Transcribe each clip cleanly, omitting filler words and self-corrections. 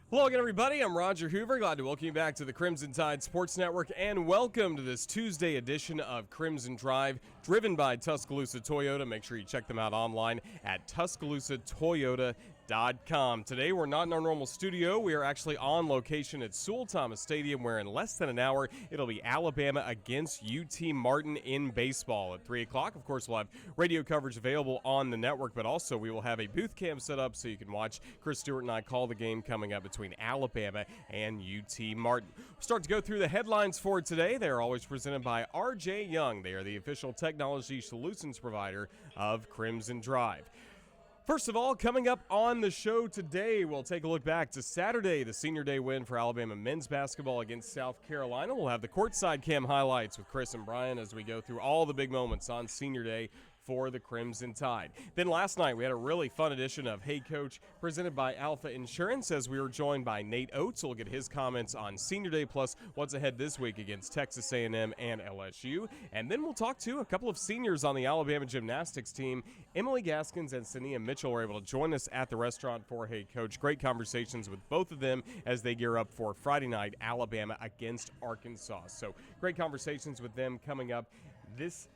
Hello again, everybody. I'm Roger Hoover. Glad to welcome you back to the Crimson Tide Sports Network, and welcome to this Tuesday edition of Crimson Drive, driven by Tuscaloosa Toyota. Make sure you check them out online at TuscaloosaToyota.com. Today, we're not in our normal studio. We are actually on location at Sewell Thomas Stadium, where in less than an hour, it'll be Alabama against UT Martin in baseball at 3 o'clock. Of course, we'll have radio coverage available on the network, but also we will have a booth cam set up so you can watch Chris Stewart and I call the game coming up between Alabama and UT Martin. We'll start to go through the headlines for today. They are always presented by R.J. Young. They are the official technology solutions provider of Crimson Drive. First of all, coming up on the show today, we'll take a look back to Saturday, the Senior Day win for Alabama men's basketball against South Carolina. We'll have the Courtside Cam highlights with Chris and Brian as we go through all the big moments on Senior Day for the Crimson Tide. Then last night, we had a really fun edition of Hey Coach, presented by Alpha Insurance, as we were joined by Nate Oats. We'll get his comments on Senior Day, plus what's ahead this week against Texas A&M and LSU. And then we'll talk to a couple of seniors on the Alabama Gymnastics team. Emily Gaskins and Sania Mitchell were able to join us at the restaurant for Hey Coach. Great conversations with both of them as they gear up for Friday night, Alabama against Arkansas. So great conversations with them coming up this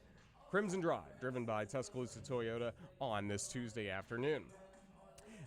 Crimson Drive, driven by Tuscaloosa Toyota on this Tuesday afternoon.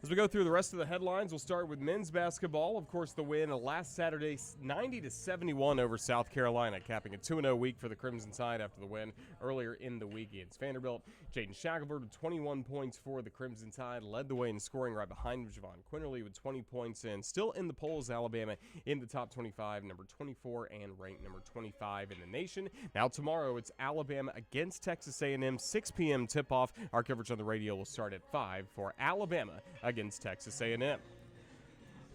As we go through the rest of the headlines, we'll start with men's basketball. Of course, the win last Saturday, 90-71 over South Carolina, capping a 2-0 week for the Crimson Tide after the win earlier in the week against Vanderbilt. Jaden Shackelford with 21 points for the Crimson Tide, led the way in scoring right behind Javon Quinterly with 20 points and still in the polls, Alabama in the top 25, number 24 and ranked number 25 in the nation. Now tomorrow, it's Alabama against Texas A&M, 6 p.m. tip-off. Our coverage on the radio will start at 5 for Alabama against Texas A&M.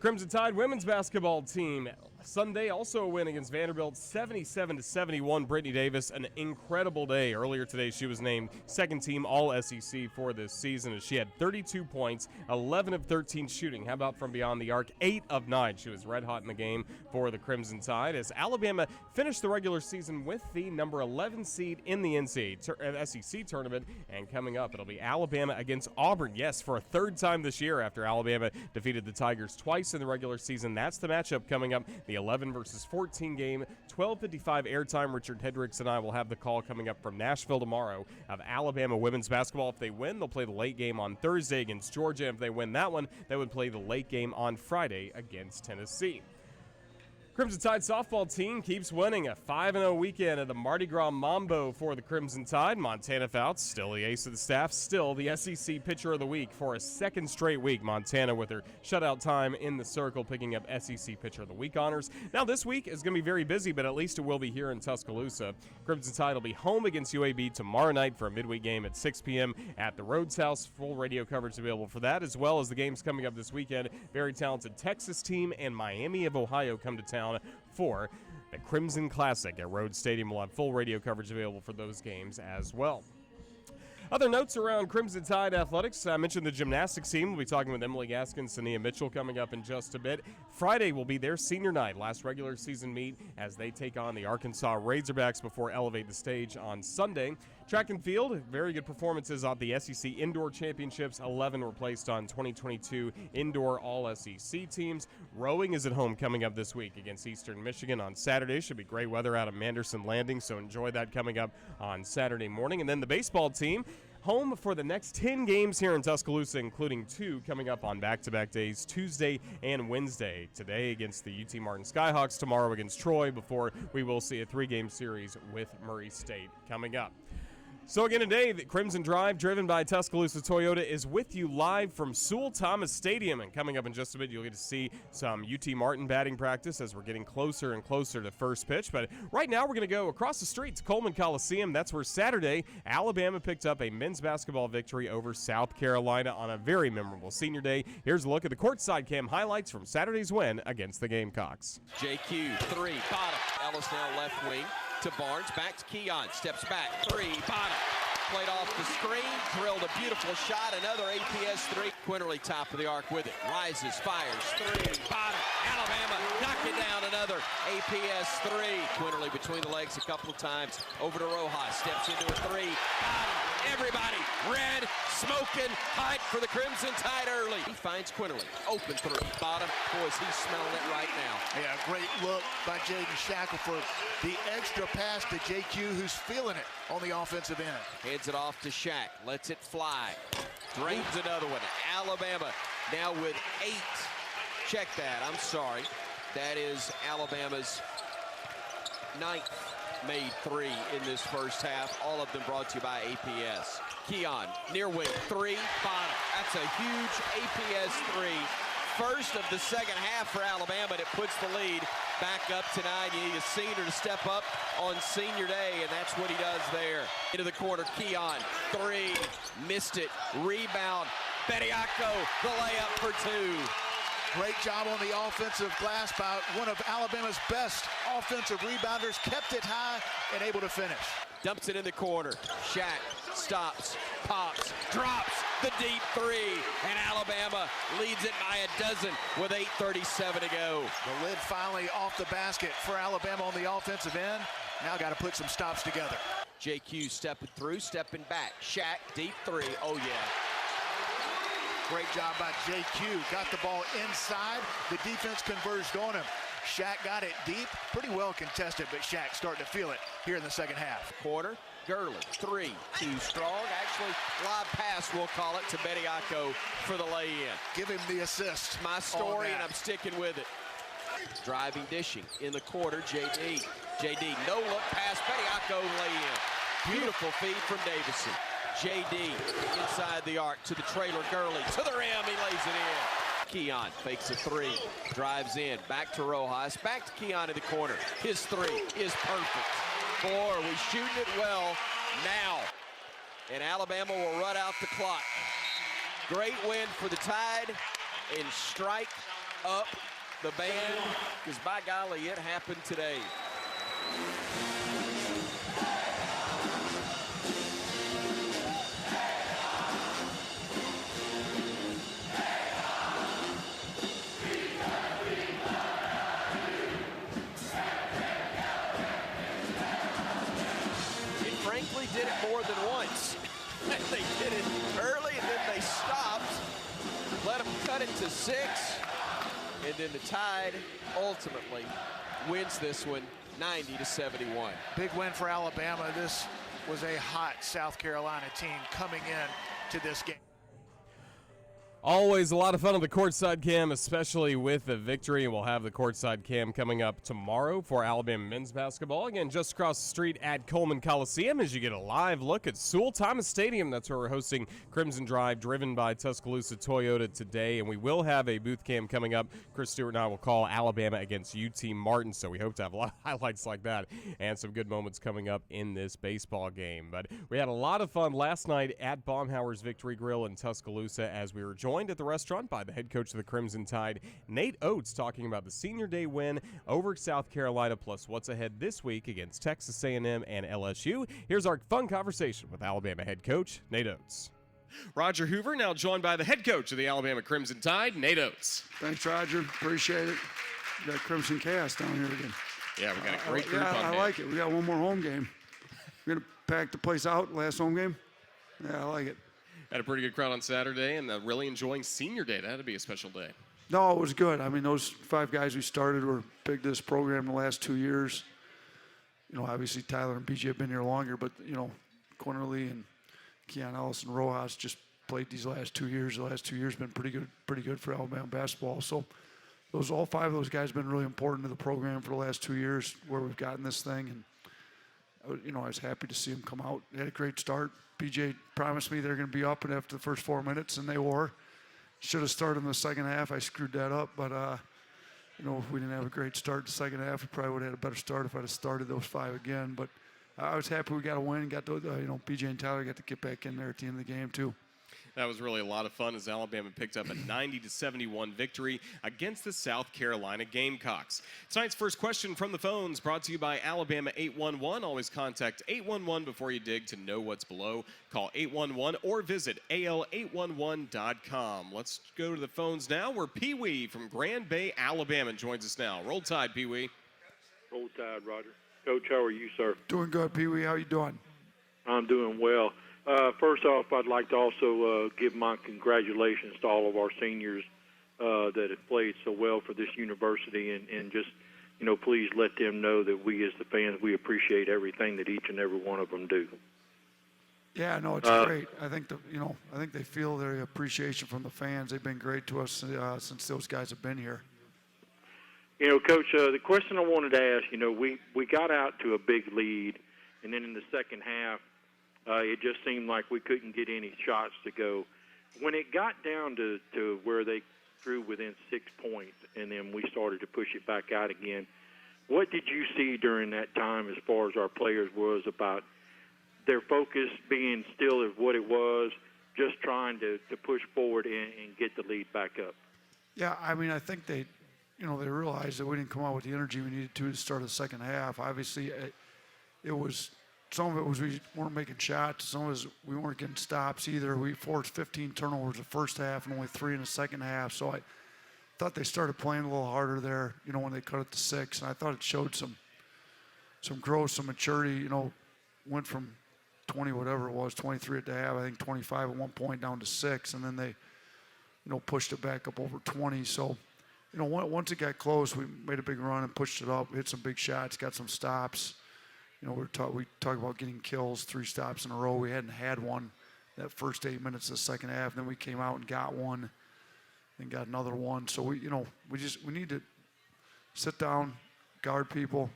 Crimson Tide women's basketball team Sunday also a win against Vanderbilt, 77-71. Brittany Davis, an incredible day. Earlier today, she was named second team All-SEC for this season as she had 32 points, 11 of 13 shooting. How about from beyond the arc? 8 of 9. She was red hot in the game for the Crimson Tide as Alabama finished the regular season with the number 11 seed in the SEC tournament. And coming up, it'll be Alabama against Auburn. Yes, for a third time this year after Alabama defeated the Tigers twice in the regular season. That's the matchup coming up. The 11 versus 14 game, 12:55 airtime. Richard Hedricks and I will have the call coming up from Nashville tomorrow of Alabama women's basketball. If they win, they'll play the late game on Thursday against Georgia. If they win that one, they would play the late game on Friday against Tennessee. Crimson Tide softball team keeps winning a 5-0 weekend at the Mardi Gras Mambo for the Crimson Tide. Montana Fouts, still the ace of the staff, still the SEC Pitcher of the Week for a second straight week. Montana with her shutout time in the circle, picking up SEC Pitcher of the Week honors. Now this week is going to be very busy, but at least it will be here in Tuscaloosa. Crimson Tide will be home against UAB tomorrow night for a midweek game at 6 p.m. at the Rhodes House. Full radio coverage available for that, as well as the games coming up this weekend. Very talented Texas team and Miami of Ohio come to town for the Crimson Classic at Rhodes Stadium. We'll have full radio coverage available for those games as well. Other notes around Crimson Tide athletics. I mentioned the gymnastics team. We'll be talking with Emily Gaskins, Sania Mitchell coming up in just a bit. Friday will be their senior night, last regular season meet, as they take on the Arkansas Razorbacks before elevate the stage on Sunday. Track and field, very good performances on the SEC Indoor Championships. 11 were placed on 2022 Indoor All-SEC teams. Rowing is at home coming up this week against Eastern Michigan on Saturday. Should be great weather out of Manderson Landing, so enjoy that coming up on Saturday morning. And then the baseball team, home for the next 10 games here in Tuscaloosa, including 2 coming up on back-to-back days, Tuesday and Wednesday. Today against the UT Martin Skyhawks, tomorrow against Troy, before we will see a 3-game series with Murray State coming up. So again today, the Crimson Drive, driven by Tuscaloosa Toyota, is with you live from Sewell Thomas Stadium. And coming up in just a bit, you'll get to see some UT Martin batting practice as we're getting closer and closer to first pitch. But right now, we're going to go across the street to Coleman Coliseum. That's where Saturday, Alabama picked up a men's basketball victory over South Carolina on a very memorable Senior Day. Here's a look at the Courtside Cam highlights from Saturday's win against the Gamecocks. JQ, 3, bottom. Ellis now left wing to Barnes, back to Keon, steps back, 3, bottom. Played off the screen, drilled a beautiful shot, another APS 3. Quinterly top of the arc with it, rises, fires, 3, bottom. Alabama knocking down another APS 3. Quinterly between the legs a couple of times, over to Rojas, steps into a 3, bottom. Everybody red, smoking, hot for the Crimson Tide early. He finds Quinterly. Open three. Bottom. Boys, he's smelling it right now. Yeah, great look by Jaden Shackle for the extra pass to JQ, who's feeling it on the offensive end. Hands it off to Shaq. Lets it fly. Drains another one. Alabama now with 8. Check that. I'm sorry. That is Alabama's 9th made 3 in this first half. All of them brought to you by APS. Keon, near wing, 3, bottom. That's a huge APS 3. First of the second half for Alabama, and it puts the lead back up to 9. You need a senior to step up on senior day, and that's what he does there. Into the corner, Keon, 3, missed it. Rebound, Bediako, the layup for 2. Great job on the offensive glass by one of Alabama's best offensive rebounders. Kept it high and able to finish. Dumps it in the corner. Shaq stops, pops, drops the deep 3, and Alabama leads it by a dozen with 8:37 to go. The lid finally off the basket for Alabama on the offensive end. Now got to put some stops together. JQ stepping through, stepping back. Shaq, deep 3. Oh, yeah. Great job by JQ. Got the ball inside. The defense converged on him. Shaq got it deep. Pretty well contested, but Shaq starting to feel it here in the second half. Quarter, Gurley, 3, too strong. Actually, live pass, we'll call it, to Bediako for the lay-in. Give him the assist. My story, and I'm sticking with it. Driving, dishing in the quarter, JD. JD, no look pass, Bediako lay-in. Beautiful feed from Davison. JD inside the arc to the trailer, Gurley to the rim, he lays it in. Keon fakes a 3, drives in, back to Rojas, back to Keon in the corner. His 3 is perfect. 4, we shooting it well now. And Alabama will run out the clock. Great win for the Tide, and strike up the band, because by golly, it happened today. Did it more than once. They did it early, and then they stopped, let them cut it to 6, and then the Tide ultimately wins this one 90-71. Big win for Alabama. This was a hot South Carolina team coming in to this game. Always a lot of fun on the Courtside Cam, especially with the victory. We'll have the Courtside Cam coming up tomorrow for Alabama men's basketball. Again, just across the street at Coleman Coliseum as you get a live look at Sewell Thomas Stadium. That's where we're hosting Crimson Drive, driven by Tuscaloosa Toyota today. And we will have a booth cam coming up. Chris Stewart and I will call Alabama against UT Martin. So we hope to have a lot of highlights like that and some good moments coming up in this baseball game. But we had a lot of fun last night at Baumhauer's Victory Grill in Tuscaloosa as we were joined at the restaurant by the head coach of the Crimson Tide, Nate Oats, talking about the Senior Day win over South Carolina, plus what's ahead this week against Texas A&M and LSU. Here's our fun conversation with Alabama head coach Nate Oats. Roger Hoover now joined by the head coach of the Alabama Crimson Tide, Nate Oats. Thanks, Roger. Appreciate it. We got Crimson Cast down here again. Yeah, we got a great group on I hand. like it. We got one more home game. We're going to pack the place out, last home game. Yeah, I like it. Had a pretty good crowd on Saturday, and really enjoying Senior Day. That had to be a special day. No, it was good. I mean, those 5 guys we started were big to this program the last 2 years. You know, obviously Tyler and BJ have been here longer, but, you know, Quinterly and Keon Ellis and Rojas just played these last 2 years. The last 2 years have been pretty good for Alabama basketball. So all 5 of those guys have been really important to the program for the last 2 years where we've gotten this thing. And, you know, I was happy to see them come out. They had a great start. BJ promised me they're going to be up and after the first 4 minutes, and they were. Should have started in the second half. I screwed that up, but, you know, if we didn't have a great start the second half, we probably would have had a better start if I'd have started those 5 again. But I was happy we got a win. Got to, you know, BJ and Tyler got to get back in there at the end of the game, too. That was really a lot of fun as Alabama picked up a 90-71 victory against the South Carolina Gamecocks. Tonight's first question from the phones brought to you by Alabama 811. Always contact 811 before you dig to know what's below. Call 811 or visit al811.com. Let's go to the phones now where Pee Wee from Grand Bay, Alabama joins us now. Roll Tide, Pee Wee. Roll Tide, Roger. Coach, how are you, sir? Doing good, Pee Wee. How you doing? I'm doing well. First off, I'd like to also give my congratulations to all of our seniors that have played so well for this university, and just, please let them know that we as the fans, we appreciate everything that each and every one of them do. Yeah, no, it's great. I think I think they feel their appreciation from the fans. They've been great to us since those guys have been here. Coach, the question I wanted to ask, we got out to a big lead, and then in the second half, it just seemed like we couldn't get any shots to go. When it got down to where they drew within 6 points, and then we started to push it back out again, what did you see during that time as far as our players was about their focus being still as what it was, just trying to push forward and get the lead back up? Yeah, I mean, I think they realized that we didn't come out with the energy we needed to start the second half. Obviously, it was some of it was we weren't making shots. Some of it was we weren't getting stops either. We forced 15 turnovers the first half and only 3 in the second half. So I thought they started playing a little harder there, when they cut it to 6. And I thought it showed some growth, some maturity. Went from 20, whatever it was, 23 at the half, I think 25 at one point, down to 6, and then they, pushed it back up over 20. So, once it got close, we made a big run and pushed it up, hit some big shots, got some stops. We talk about getting kills, 3 stops in a row. We hadn't had one that first 8 minutes of the second half. Then we came out and got one, and got another one. So we need to sit down, guard people,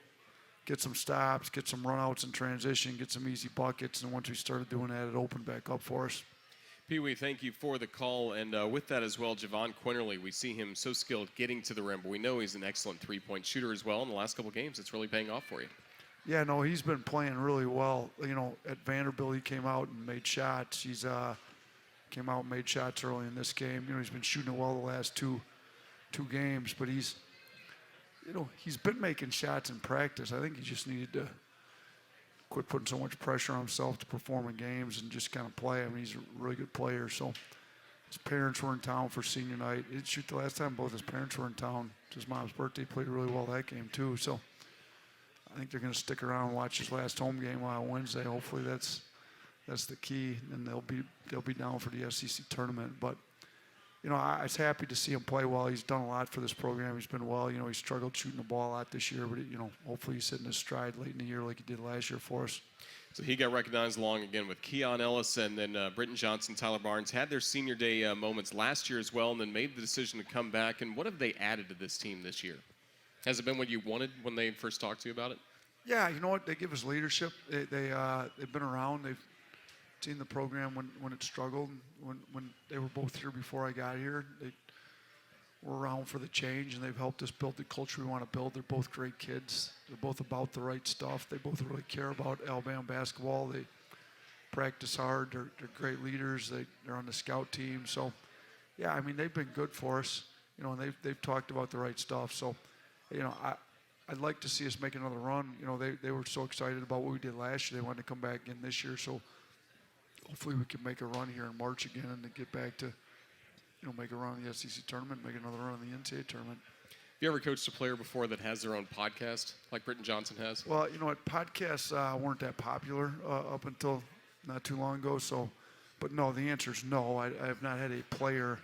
get some stops, get some runouts in transition, get some easy buckets, and once we started doing that, it opened back up for us. Pee Wee, thank you for the call, and with that as well, Javon Quinterly, we see him so skilled getting to the rim, but we know he's an excellent three-point shooter as well. In the last couple games, it's really paying off for you. Yeah, no, he's been playing really well. At Vanderbilt, he came out and made shots. He's came out and made shots early in this game. He's been shooting it well the last two games, but he's been making shots in practice. I think he just needed to quit putting so much pressure on himself to perform in games and just kind of play. I mean, he's a really good player. So his parents were in town for senior night. He didn't shoot the last time both his parents were in town. It's his mom's birthday. He played really well that game too. So I think they're going to stick around and watch his last home game on Wednesday. Hopefully that's the key, and they'll be down for the SEC tournament. But I was happy to see him play well. He's done a lot for this program. He's been well. He struggled shooting the ball a lot this year, but hopefully he's hitting his stride late in the year like he did last year for us. So he got recognized along again with Keon Ellis, and then Britton Johnson, Tyler Barnes had their senior day moments last year as well, and then made the decision to come back. And what have they added to this team this year? Has it been what you wanted when they first talked to you about it? Yeah, you know what? They give us leadership. They've been around. They've seen the program when it struggled. When they were both here before I got here, they were around for the change, and they've helped us build the culture we want to build. They're both great kids. They're both about the right stuff. They both really care about Alabama basketball. They practice hard. They're great leaders. They're on the scout team. So, yeah, I mean, they've been good for us. And they've talked about the right stuff. So, I'd like to see us make another run. They were so excited about what we did last year. They wanted to come back again this year. So hopefully we can make a run here in March again and to get back to, make a run in the SEC tournament, make another run in the NCAA tournament. Have you ever coached a player before that has their own podcast, like Britton Johnson has? Well, podcasts weren't that popular up until not too long ago. So, but no, the answer is no. I have not had a player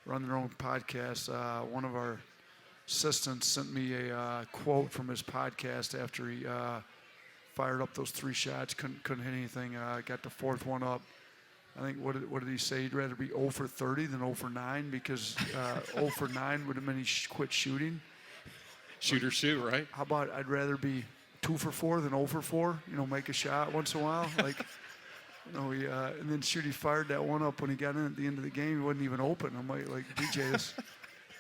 run their own podcast. One of our assistants sent me a quote from his podcast after he fired up those 3 shots, couldn't hit anything, got the 4th one up. I think, what did he say? He'd rather be 0 for 30 than 0 for 9 because 0 for 9 would have meant he quit shooting. Shoot or shoot, right? How about I'd rather be 2 for 4 than 0 for 4, make a shot once in a while. And then he fired that one up when he got in at the end of the game. He wasn't even open. I'm like DJ, this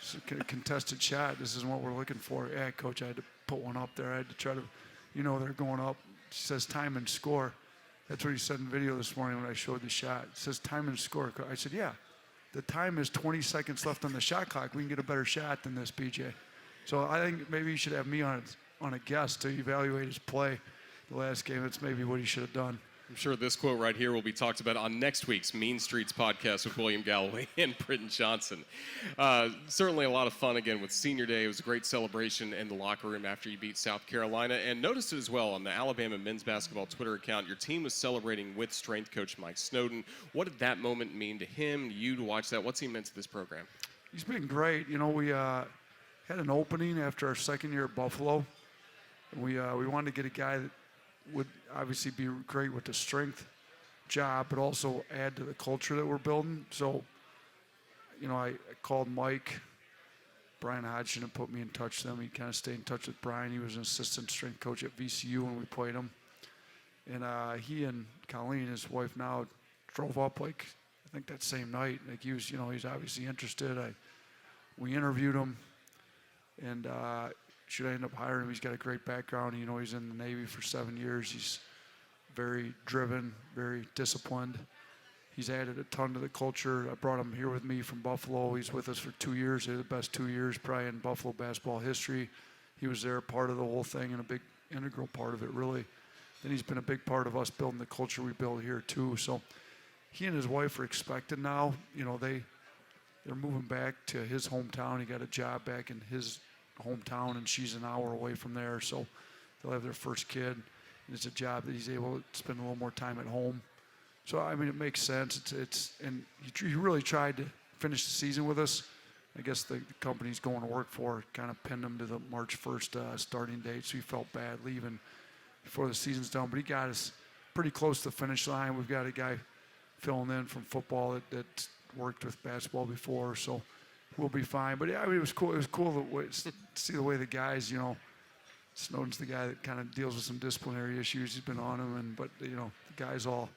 is a contested shot. This isn't what we're looking for. Yeah, Coach, I had to put one up there. I had to try to, they're going up. It says time and score. That's what he said in video this morning when I showed the shot. It says time and score. I said, yeah, the time is 20 seconds left on the shot clock. We can get a better shot than this, BJ. So I think maybe you should have me on a guest to evaluate his play the last game. That's maybe what he should have done. I'm sure this quote right here will be talked about on next week's Mean Streets podcast with William Galloway and Britton Johnson. Certainly a lot of fun again with Senior Day. It was a great celebration in the locker room after you beat South Carolina. And noticed it as well on the Alabama men's basketball Twitter account. Your team was celebrating with strength coach Mike Snowden. What did that moment mean to him, you to watch that? What's he meant to this program? He's been great. You know, we had an opening after our second year at Buffalo. And we wanted to get a guy that would obviously be great with the strength job, but also add to the culture that we're building. So, you know, I called Mike, Brian Hodgson, and put me in touch with them. He kind of stayed in touch with Brian. He was an assistant strength coach at VCU when we played him. And he and Colleen, his wife now, drove up like, I think that same night. Like he was, you know, he's obviously interested. We interviewed him, and should I end up hiring him? He's got a great background. You know, he's in the Navy for 7 years. He's very driven, very disciplined. He's added a ton to the culture. I brought him here with me from Buffalo. He's with us for 2 years. They're the best 2 years probably in Buffalo basketball history. He was there, part of the whole thing, and a big integral part of it, really. Then he's been a big part of us building the culture we build here, too. So he and his wife are expected now. You know, they're moving back to his hometown. He got a job back in his hometown, and she's an hour away from there, so they'll have their first kid, and it's a job that he's able to spend a little more time at home. So I mean, it makes sense. And he really tried to finish the season with us. I guess the company he's going to work for kind of pinned him to the March 1st starting date, so he felt bad leaving before the season's done. But he got us pretty close to the finish line. We've got a guy filling in from football that worked with basketball before, so we'll be fine. But yeah, I mean, it was cool. It was cool to see the way the guys, you know, Snowden's the guy that kind of deals with some disciplinary issues. He's been on them, but you know, the guys all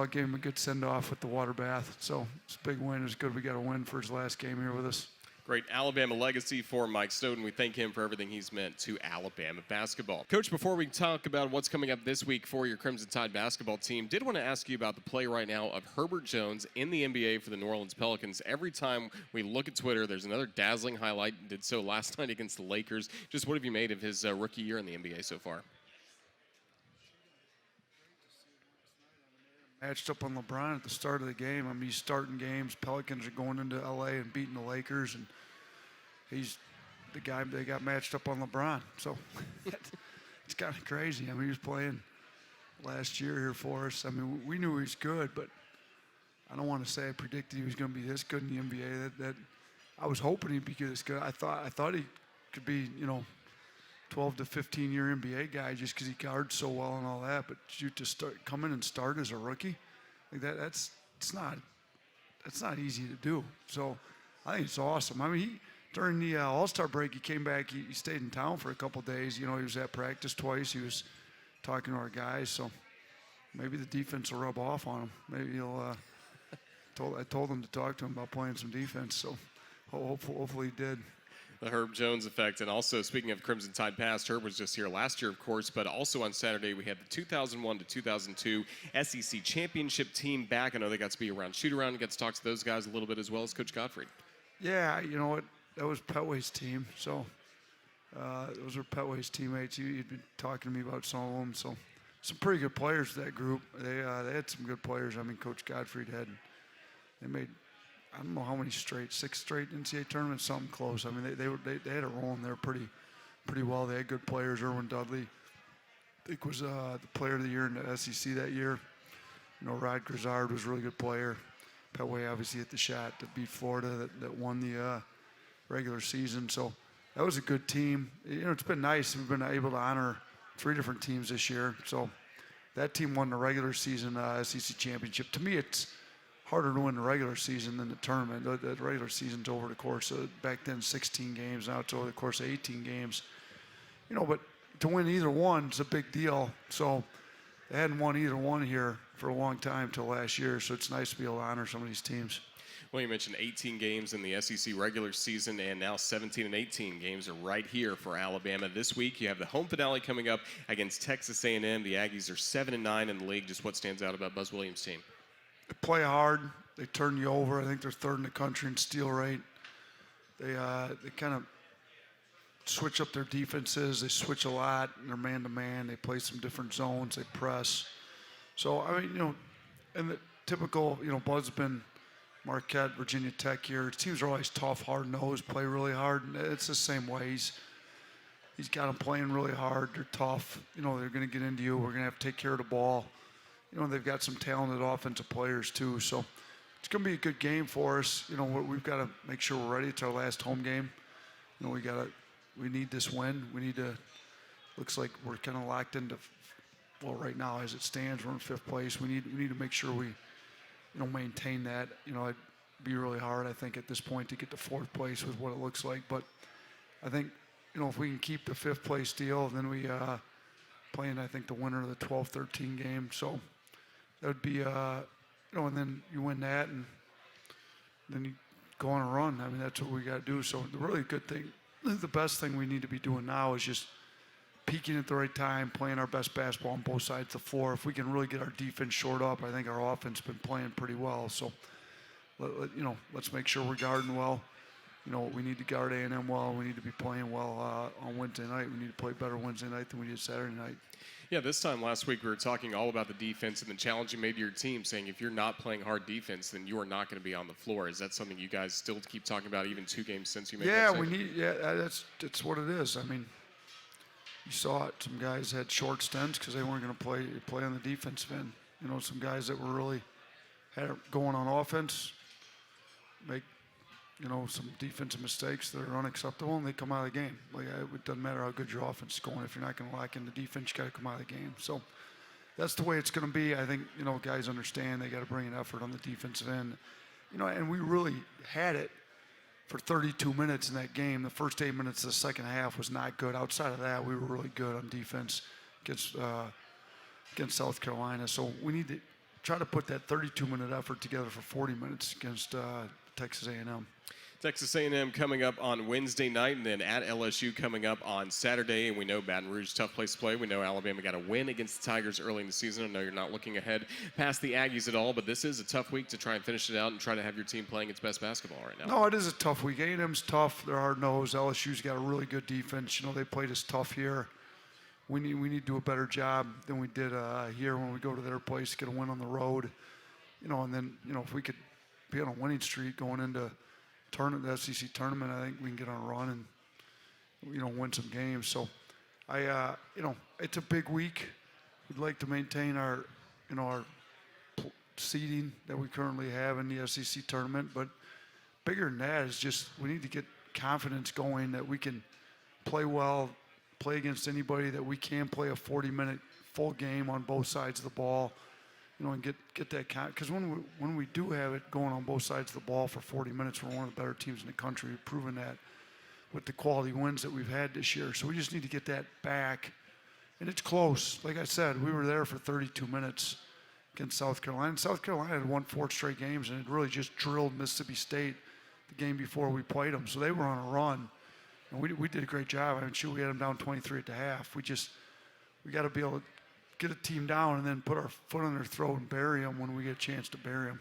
gave him a good send off with the water bath. So it's a big win. It was good. We got a win for his last game here with us. Great Alabama legacy for Mike Snowden. We thank him for everything he's meant to Alabama basketball. Coach, before we talk about what's coming up this week for your Crimson Tide basketball team, did want to ask you about the play right now of Herbert Jones in the NBA for the New Orleans Pelicans. Every time we look at Twitter, there's another dazzling highlight. Did so last night against the Lakers. Just what have you made of his rookie year in the NBA so far? Matched up on LeBron at the start of the game. I mean, he's starting games. Pelicans are going into LA and beating the Lakers, and he's the guy they got matched up on LeBron. So it's kind of crazy. I mean, he was playing last year here for us. I mean, we knew he was good, but I don't want to say I predicted he was going to be this good in the NBA. That I was hoping he'd be this good. I thought he could be, you know, 12 to 15 year NBA guy just because he guards so well and all that. But to come in and start as a rookie, like that's not easy to do. So I think it's awesome. I mean, during the All-Star break, he came back. He stayed in town for a couple of days. You know, he was at practice twice. He was talking to our guys. So maybe the defense will rub off on him. Maybe he'll. I told him to talk to him about playing some defense. So hopefully he did. The Herb Jones effect. And also, speaking of Crimson Tide past, Herb was just here last year, of course, but also on Saturday we had the 2001 to 2002 SEC championship team back. I know they got to be around shoot-around and got to talk to those guys a little bit as well as Coach Gottfried. Yeah, you know what? That was Petway's team. So those were Petway's teammates. He'd been talking to me about some of them. So some pretty good players, that group. They had some good players. I mean, Coach Gottfried they made, I don't know how many 6 straight NCAA tournaments, something close. I mean, they had a roll in there pretty well. They had good players. Erwin Dudley, I think, was the player of the year in the SEC that year. You know, Rod Grizzard was a really good player. Petway obviously hit the shot to beat Florida that won the regular season. So that was a good team. You know, it's been nice. We've been able to honor 3 different teams this year. So that team won the regular season SEC championship. To me, it's harder to win the regular season than the tournament. The regular season's over the course of, back then, 16 games. Now it's over the course of 18 games. You know, but to win either one is a big deal. So they hadn't won either one here for a long time till last year. So it's nice to be able to honor some of these teams. Well, you mentioned 18 games in the SEC regular season, and now 17 and 18 games are right here for Alabama this week. You have the home finale coming up against Texas A&M. The Aggies are 7-9 in the league. Just what stands out about Buzz Williams' team? They play hard. They turn you over. I think they're 3rd in the country in steal rate. They kind of switch up their defenses. They switch a lot. They're man-to-man. They play some different zones. They press. So, I mean, and the typical, Bud's been Marquette, Virginia Tech here. Teams are always tough, hard-nosed, play really hard. And it's the same way. He's got them playing really hard. They're tough. They're going to get into you. We're going to have to take care of the ball. They've got some talented offensive players too. So it's going to be a good game for us. We've got to make sure we're ready. It's our last home game. We need this win. Looks like we're kind of locked into, right now as it stands, we're in 5th place. We need to make sure we, maintain that. It'd be really hard, I think, at this point to get to 4th place with what it looks like. But I think, if we can keep the 5th place deal, then we playing, I think, the winner of the 12-13 game. So that would be, and then you win that, and then you go on a run. I mean, that's what we got to do. So the really good thing, the best thing we need to be doing now is just peaking at the right time, playing our best basketball on both sides of the floor. If we can really get our defense shored up, I think our offense has been playing pretty well. So, let's make sure we're guarding well. We need to guard A&M well. We need to be playing well on Wednesday night. We need to play better Wednesday night than we did Saturday night. Yeah, this time last week we were talking all about the defense and the challenge you made to your team, saying if you're not playing hard defense, then you are not going to be on the floor. Is that something you guys still keep talking about even 2 games since you made that statement? That's what it is. I mean, you saw it. Some guys had short stints because they weren't going to play on the defensive end. Some guys that were really had it going on offense make some defensive mistakes that are unacceptable, and they come out of the game. It doesn't matter how good your offense is going. If you're not going to lock in the defense, you got to come out of the game. So that's the way it's going to be. I think, guys understand they got to bring an effort on the defensive end. And we really had it for 32 minutes in that game. The first 8 minutes of the second half was not good. Outside of that, we were really good on defense against South Carolina. So we need to try to put that 32-minute effort together for 40 minutes against Texas A&M. Texas A&M coming up on Wednesday night, and then at LSU coming up on Saturday. And we know Baton Rouge, tough place to play. We know Alabama got a win against the Tigers early in the season. I know you're not looking ahead past the Aggies at all, but this is a tough week to try and finish it out and try to have your team playing its best basketball right now. No, it is a tough week. A&M's tough. They're hard-nosed. LSU's got a really good defense. They played us tough here. We need to do a better job than we did here when we go to their place, get a win on the road. And then, if we could be on a winning streak going into the SEC tournament, I think we can get on a run and win some games. So it's a big week. We'd like to maintain our seeding that we currently have in the SEC tournament, but bigger than that is just we need to get confidence going that we can play well, play against anybody, that we can play a 40-minute full game on both sides of the ball. And get that because when we do have it going on both sides of the ball for 40 minutes, we're one of the better teams in the country. We've proven that with the quality wins that we've had this year. So we just need to get that back, and it's close. Like I said, we were there for 32 minutes against South Carolina. South Carolina had won 4 straight games, and it really just drilled Mississippi State the game before we played them. So they were on a run, and we did a great job. I mean, we had them down 23 at the half. We got to be able to get a team down and then put our foot on their throat and bury them when we get a chance to bury them.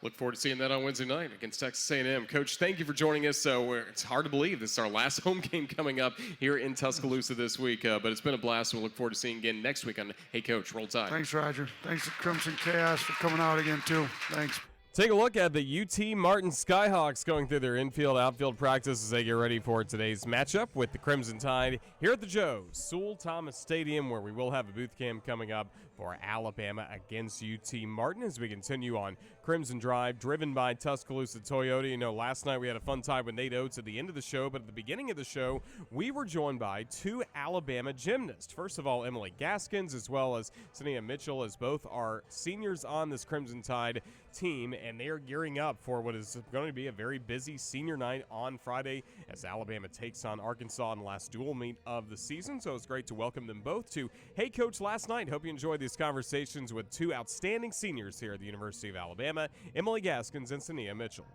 Look forward to seeing that on Wednesday night against Texas A&M. Coach, thank you for joining us. It's hard to believe this is our last home game coming up here in Tuscaloosa this week, but it's been a blast. We'll look forward to seeing you again next week on Hey Coach, Roll Tide. Thanks, Roger. Thanks to Crimson Chaos for coming out again, too. Thanks. Take a look at the UT Martin Skyhawks going through their infield, outfield practice as they get ready for today's matchup with the Crimson Tide here at the Joe Sewell Thomas Stadium, where we will have a booth cam coming up for Alabama against UT Martin as we continue on Crimson Drive, driven by Tuscaloosa Toyota. Last night we had a fun time with Nate Oats at the end of the show, but at the beginning of the show, we were joined by 2 Alabama gymnasts. First of all, Emily Gaskins, as well as Sania Mitchell, as both are seniors on this Crimson Tide team, and they are gearing up for what is going to be a very busy senior night on Friday as Alabama takes on Arkansas in the last dual meet of the season. So it's great to welcome them both to Hey Coach last night. Hope you enjoyed these conversations with 2 outstanding seniors here at the University of Alabama, Emily Gaskins and Sania Mitchell.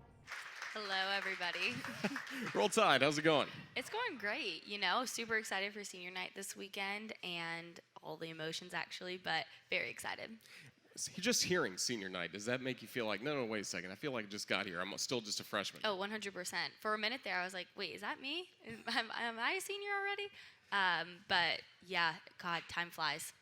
Hello, everybody. Roll Tide, how's it going? It's going great. Super excited for senior night this weekend and all the emotions, actually, but very excited. Just hearing senior night, does that make you feel like, no, wait a second, I feel like I just got here. I'm still just a freshman. Oh, 100%. For a minute there, I was like, wait, is that me? Am I a senior already? But, yeah, God, time flies.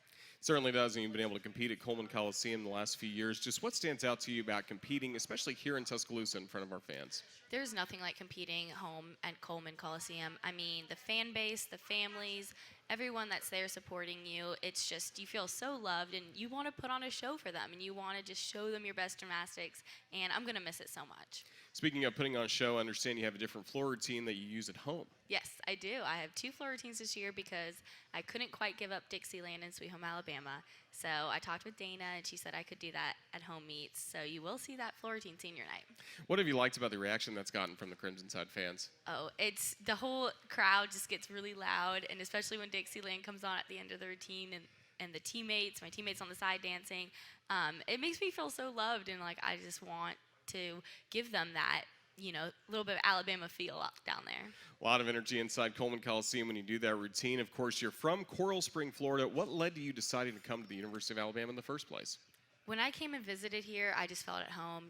Certainly does, and you've been able to compete at Coleman Coliseum the last few years. Just what stands out to you about competing, especially here in Tuscaloosa in front of our fans? There's nothing like competing home at Coleman Coliseum. I mean, the fan base, the families, everyone that's there supporting you, it's just, you feel so loved, and you want to put on a show for them, and you want to just show them your best gymnastics, and I'm going to miss it so much. Speaking of putting on a show, I understand you have a different floor routine that you use at home. Yes, I do. I have 2 floor routines this year because I couldn't quite give up Dixieland and Sweet Home Alabama. So I talked with Dana, and she said I could do that at home meets. So you will see that floor routine senior night. What have you liked about the reaction that's gotten from the Crimson Tide fans? Oh, it's the whole crowd just gets really loud, and especially when Dixieland comes on at the end of the routine, and the teammates, my teammates on the side dancing, it makes me feel so loved, and like I just want to give them that, little bit of Alabama feel up down there. A lot of energy inside Coleman Coliseum when you do that routine. Of course, you're from Coral Spring, Florida. What led to you deciding to come to the University of Alabama in the first place? When I came and visited here, I just felt at home.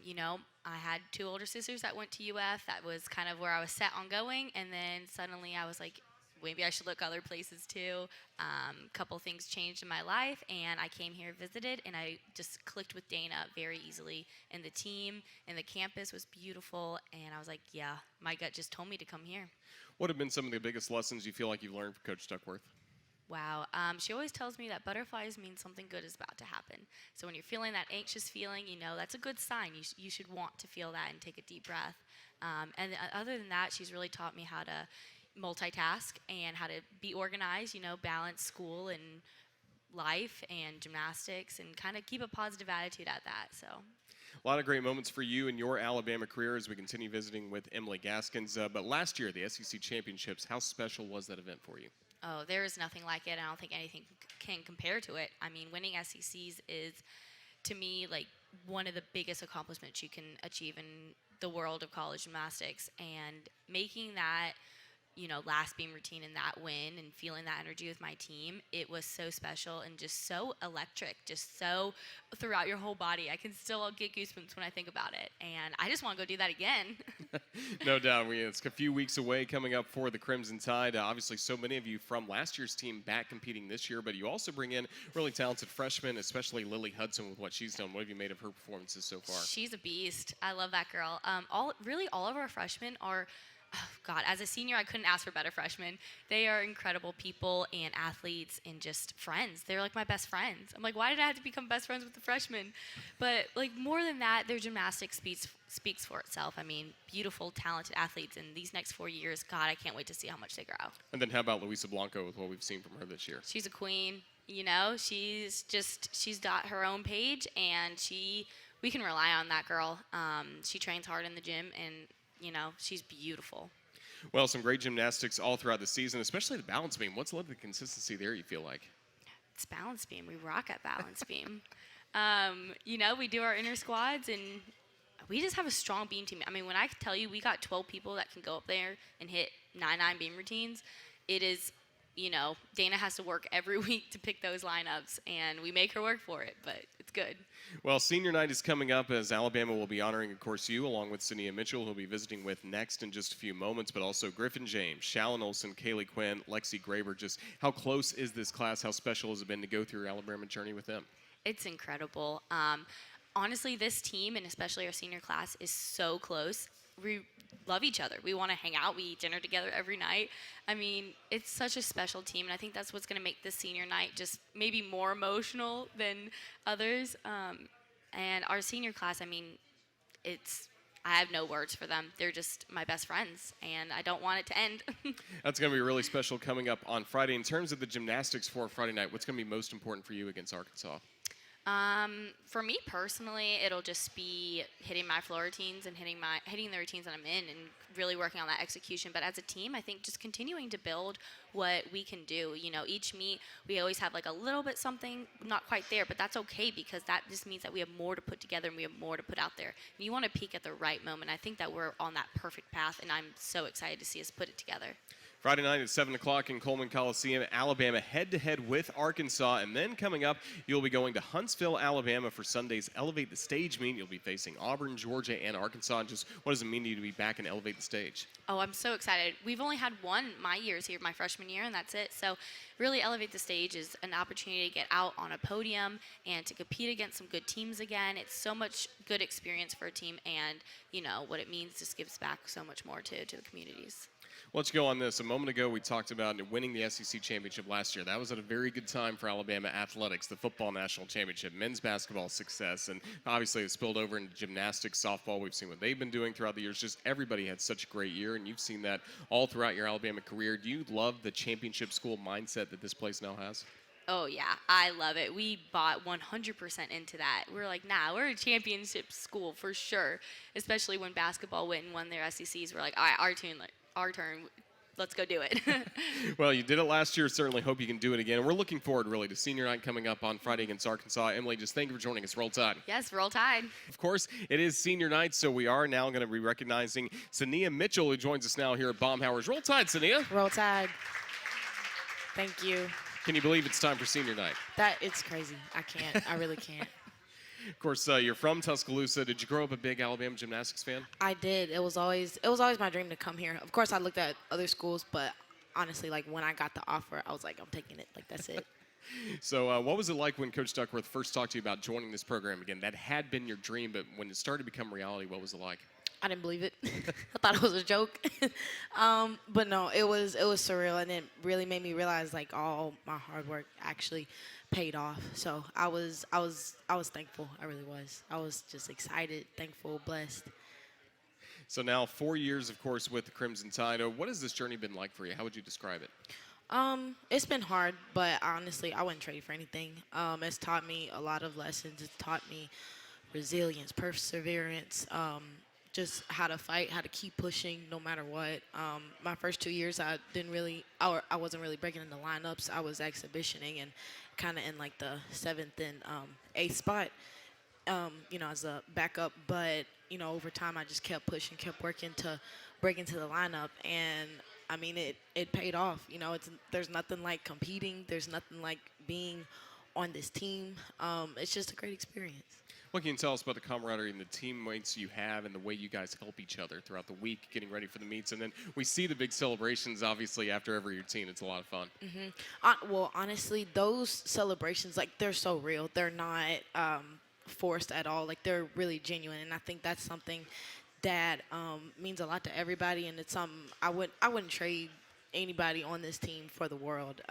I had 2 older sisters that went to UF. That was kind of where I was set on going, and then suddenly I was like, maybe I should look other places too. A couple things changed in my life, and I came here, visited, and I just clicked with Dana very easily. And the team and the campus was beautiful, and I was like, yeah, my gut just told me to come here. What have been some of the biggest lessons you feel like you've learned from Coach Duckworth? Wow. She always tells me that butterflies mean something good is about to happen. So when you're feeling that anxious feeling, that's a good sign. You should want to feel that and take a deep breath. And other than that, she's really taught me how to multitask and how to be organized, balance school and life and gymnastics, and kind of keep a positive attitude at that. So a lot of great moments for you in your Alabama career as we continue visiting with Emily Gaskins. But last year, the SEC Championships, how special was that event for you? Oh, there is nothing like it. I don't think anything can compare to it. I mean, winning SECs is, to me, like one of the biggest accomplishments you can achieve in the world of college gymnastics, and making that last beam routine and that win and feeling that energy with my team, it was so special and just so electric, just so throughout your whole body. I can still get goosebumps when I think about it, and I just want to go do that again. No doubt. It's a few weeks away coming up for the Crimson Tide. Obviously, so many of you from last year's team back competing this year, but you also bring in really talented freshmen, especially Lily Hudson with what she's done. What have you made of her performances so far? She's a beast. I love that girl. All of our freshmen are, oh God, as a senior, I couldn't ask for better freshmen. They are incredible people and athletes and just friends. They're like my best friends. I'm like, why did I have to become best friends with the freshmen? But like more than that, their gymnastics speaks for itself. I mean, beautiful, talented athletes. And these next 4 years, God, I can't wait to see how much they grow. And then how about Luisa Blanco with what we've seen from her this year? She's a queen. She's got her own page, and we can rely on that girl. She trains hard in the gym, and she's beautiful. Well, some great gymnastics all throughout the season, especially the balance beam. What's led to the consistency there, you feel like? It's balance beam. We rock at balance beam. We do our inner squads, and we just have a strong beam team. I mean, when I tell you we got 12 people that can go up there and hit 9-9 beam routines, it is, Dana has to work every week to pick those lineups, and we make her work for it, but it's good. Well, senior night is coming up as Alabama will be honoring, of course, you, along with Sania Mitchell, who'll be visiting with next in just a few moments, but also Griffin James, Shallon Olson, Kaylee Quinn, Lexi Graber. Just how close is this class? How special has it been to go through your Alabama journey with them? It's incredible. Honestly, this team, and especially our senior class, is so close. We love each other. We want to hang out. We eat dinner together every night. I mean, it's such a special team, and I think that's what's going to make this senior night just maybe more emotional than others. And our senior class, I mean, I have no words for them. They're just my best friends, and I don't want it to end. That's going to be really special coming up on Friday. In terms of the gymnastics for Friday night, what's going to be most important for you against Arkansas? For me personally, it'll just be hitting my floor routines and hitting the routines that I'm in, and really working on that execution. But as a team, I think just continuing to build what we can do. Each meet, we always have like a little bit something not quite there, but that's okay, because that just means that we have more to put together and we have more to put out there. And you want to peak at the right moment. I think that we're on that perfect path, and I'm so excited to see us put it together. Friday night at 7 o'clock in Coleman Coliseum, Alabama head-to-head with Arkansas. And then coming up, you'll be going to Huntsville, Alabama for Sunday's Elevate the Stage meet. You'll be facing Auburn, Georgia, and Arkansas. Just what does it mean to you to be back and Elevate the Stage? Oh, I'm so excited. We've only had one my years here, my freshman year, and that's it. So really Elevate the Stage is an opportunity to get out on a podium and to compete against some good teams again. It's so much good experience for a team, and, you know, what it means just gives back so much more to the communities. Let's go on this. A moment ago, we talked about winning the SEC championship last year. That was at a very good time for Alabama athletics, the football national championship, men's basketball success, and obviously it spilled over into gymnastics, softball. We've seen what they've been doing throughout the years. Just everybody had such a great year, and you've seen that all throughout your Alabama career. Do you love the championship school mindset that this place now has? Oh, yeah, I love it. We bought 100% into that. We're like, nah, we're a championship school for sure, especially when basketball went and won their SECs. We're like, all right, our turn. Let's go do it. Well, you did it last year. Certainly hope you can do it again. And we're looking forward, really, to senior night coming up on Friday against Arkansas. Emily, just thank you for joining us. Roll Tide. Yes, Roll Tide. Of course, it is senior night, so we are now going to be recognizing Sania Mitchell, who joins us now here at Baumhower's. Roll Tide, Sania. Roll Tide. Thank you. Can you believe it's time for senior night? It's crazy. I can't. I really can't. Of course, you're from Tuscaloosa. Did you grow up a big Alabama gymnastics fan? I did. It was always my dream to come here. Of course, I looked at other schools, but honestly, like when I got the offer, I was like, I'm taking it. Like, that's it. So what was it like when Coach Duckworth first talked to you about joining this program again? That had been your dream, but when it started to become reality, what was it like? I didn't believe it. I thought it was a joke. But no, it was surreal, and it really made me realize like all my hard work actually paid off. So I was thankful. I really was. I was just excited, thankful, blessed. So now 4 years, of course, with the Crimson Tide. What has this journey been like for you? How would you describe it? It's been hard, but honestly, I wouldn't trade for anything. It's taught me a lot of lessons. It's taught me resilience, perseverance, just how to fight, how to keep pushing no matter what. My first 2 years, I wasn't really breaking into lineups. I was exhibitioning and kind of in like the 7th and 8th spot, as a backup. But, over time, I just kept pushing, kept working to break into the lineup. And, I mean, it paid off. There's nothing like competing. There's nothing like being on this team. It's just a great experience. What can you tell us about the camaraderie and the teammates you have and the way you guys help each other throughout the week, getting ready for the meets? And then we see the big celebrations, obviously, after every routine. It's a lot of fun. Mm-hmm. Well, honestly, those celebrations, like, they're so real. They're not forced at all. Like, they're really genuine. And I think that's something that means a lot to everybody. And it's something I wouldn't trade anybody on this team for the world.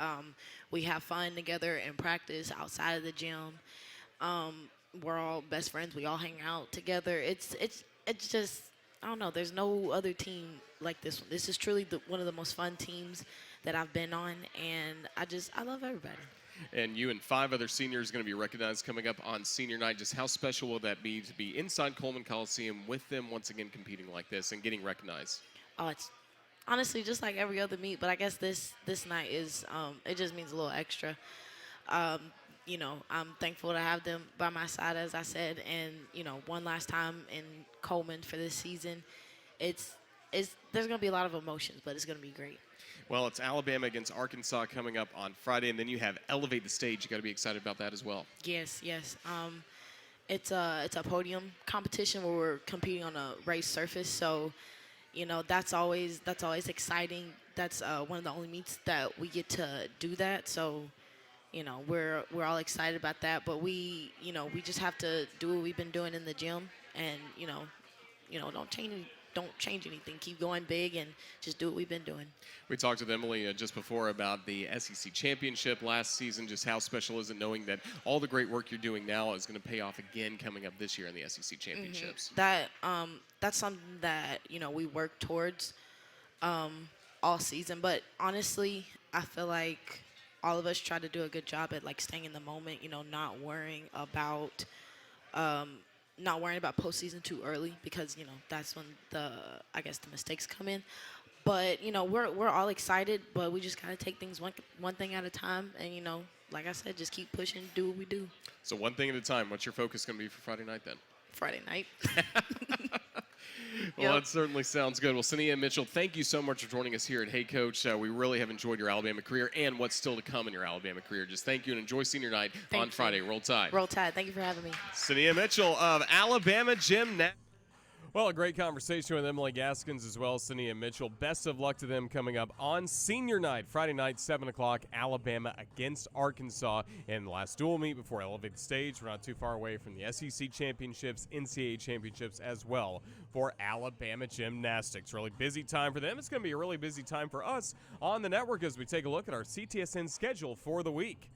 We have fun together in practice, outside of the gym. We're all best friends. We all hang out together. It's just, I don't know. There's no other team like this one. This is truly one of the most fun teams that I've been on, and I love everybody. And you and 5 other seniors going to be recognized coming up on senior night. Just how special will that be to be inside Coleman Coliseum with them once again competing like this and getting recognized? Oh, it's honestly just like every other meet, but I guess this night is it just means a little extra. I'm thankful to have them by my side, as I said, and one last time in Coleman for this season. There's going to be a lot of emotions, but it's going to be great. Well, it's Alabama against Arkansas coming up on Friday, and then you have Elevate the Stage. You got to be excited about that as well. Yes. It's a podium competition where we're competing on a raised surface, so that's always exciting. That's one of the only meets that we get to do that. So. We're all excited about that, but we just have to do what we've been doing in the gym, and don't change anything. Keep going big and just do what we've been doing. We talked with Emily just before about the SEC championship last season. Just how special is it knowing that all the great work you're doing now is going to pay off again coming up this year in the SEC championships? Mm-hmm. That's something that we work towards all season. But honestly, I feel like all of us try to do a good job at like staying in the moment, not worrying about postseason too early, because that's when the mistakes come in. But we're all excited, but we just gotta take things one thing at a time, and like I said, just keep pushing, do what we do. So one thing at a time. What's your focus gonna be for Friday night then? Friday night. Well, that certainly sounds good. Well, Sania and Mitchell, thank you so much for joining us here at Hey Coach. We really have enjoyed your Alabama career and what's still to come in your Alabama career. Just thank you and enjoy senior night on Friday. Roll Tide. Roll Tide. Thank you for having me. Sania Mitchell of Alabama Gymnastics. Well, a great conversation with Emily Gaskins as well as Sania Mitchell. Best of luck to them coming up on senior night, Friday night, 7 o'clock, Alabama against Arkansas in the last dual meet before elevated stage. We're not too far away from the SEC championships, NCAA championships as well for Alabama Gymnastics. Really busy time for them. It's going to be a really busy time for us on the network as we take a look at our Ctsn schedule for the week.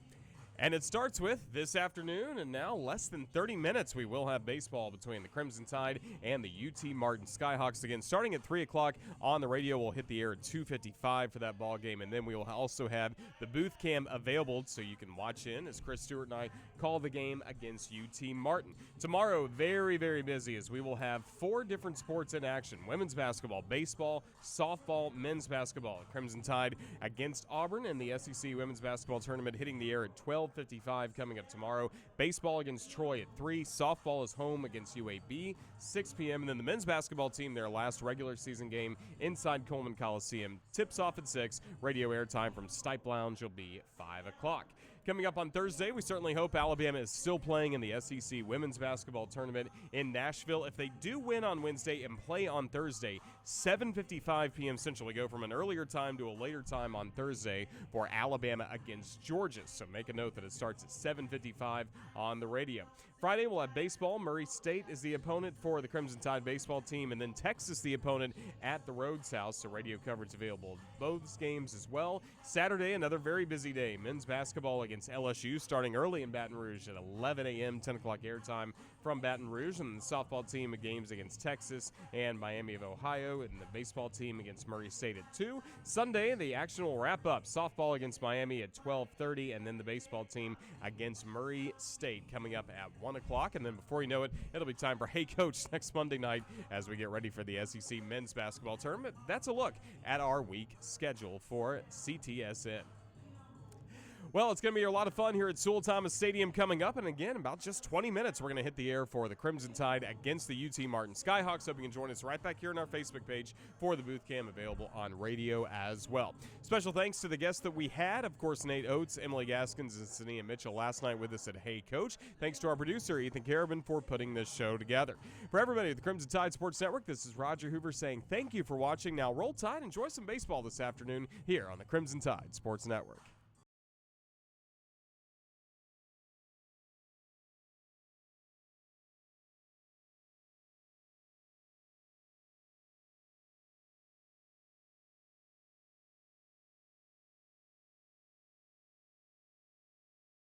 And it starts with this afternoon, and now less than 30 minutes, we will have baseball between the Crimson Tide and the UT Martin Skyhawks again. Starting at 3 o'clock on the radio, we'll hit the air at 2:55 for that ball game, and then we will also have the booth cam available so you can watch in as Chris Stewart and I call the game against UT Martin. Tomorrow, very, very busy as we will have 4 different sports in action: women's basketball, baseball, softball, men's basketball. Crimson Tide against Auburn in the SEC women's basketball tournament hitting the air at 12:55 coming up tomorrow. Baseball against Troy at 3. Softball is home against UAB, 6 p.m. And then the men's basketball team, their last regular season game inside Coleman Coliseum, tips off at 6. Radio airtime from Stipe Lounge will be 5 o'clock. Coming up on Thursday, we certainly hope Alabama is still playing in the SEC women's basketball tournament in Nashville. If they do win on Wednesday and play on Thursday, 7:55 p.m. Central. We go from an earlier time to a later time on Thursday for Alabama against Georgia. So make a note that it starts at 7:55 on the radio. Friday, we'll have baseball. Murray State is the opponent for the Crimson Tide baseball team, and then Texas the opponent at the Rhodes House. So radio coverage available both games as well. Saturday, another very busy day. Men's basketball against LSU starting early in Baton Rouge at 11 a.m., 10 o'clock airtime from Baton Rouge. And the softball team games against Texas and Miami of Ohio, and the baseball team against Murray State at 2. Sunday, the action will wrap up. Softball against Miami at 12:30, and then the baseball team against Murray State coming up at 1 o'clock. And then before you know it, it'll be time for Hey Coach next Monday night as we get ready for the SEC men's basketball tournament. That's a look at our week schedule for CTSN. Well, it's going to be a lot of fun here at Sewell Thomas Stadium coming up. And again, about just 20 minutes, we're going to hit the air for the Crimson Tide against the UT Martin Skyhawks. Hope you can join us right back here on our Facebook page for the booth cam, available on radio as well. Special thanks to the guests that we had. Of course, Nate Oats, Emily Gaskins, and Sania Mitchell last night with us at Hey Coach. Thanks to our producer, Ethan Carabin, for putting this show together. For everybody at the Crimson Tide Sports Network, this is Roger Hoover saying thank you for watching. Now roll Tide, enjoy some baseball this afternoon here on the Crimson Tide Sports Network.